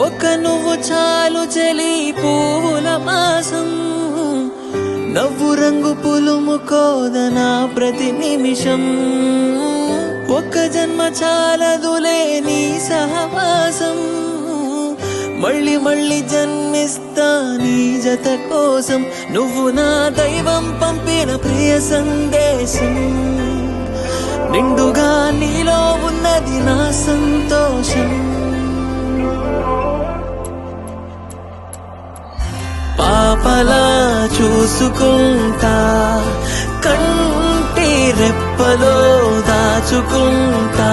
ఒక నువ్వు చాలు చలి పువ్వుల మాసం నవ్వు రంగు పులుము కోదనా ప్రతి నిమిషం ఒక జన్మ చాలదులే నీ సహవాసం మళ్ళీ మళ్ళీ జన్మిస్తా నీ జత కోసం నువ్వు నా దైవం పంపిన ప్రియ సందేశం నిండుగా నీలో ఉన్నది నా సంతోషం పాపలా చూసుకుంటా కంటి రెప్పలో దాచుకుంటా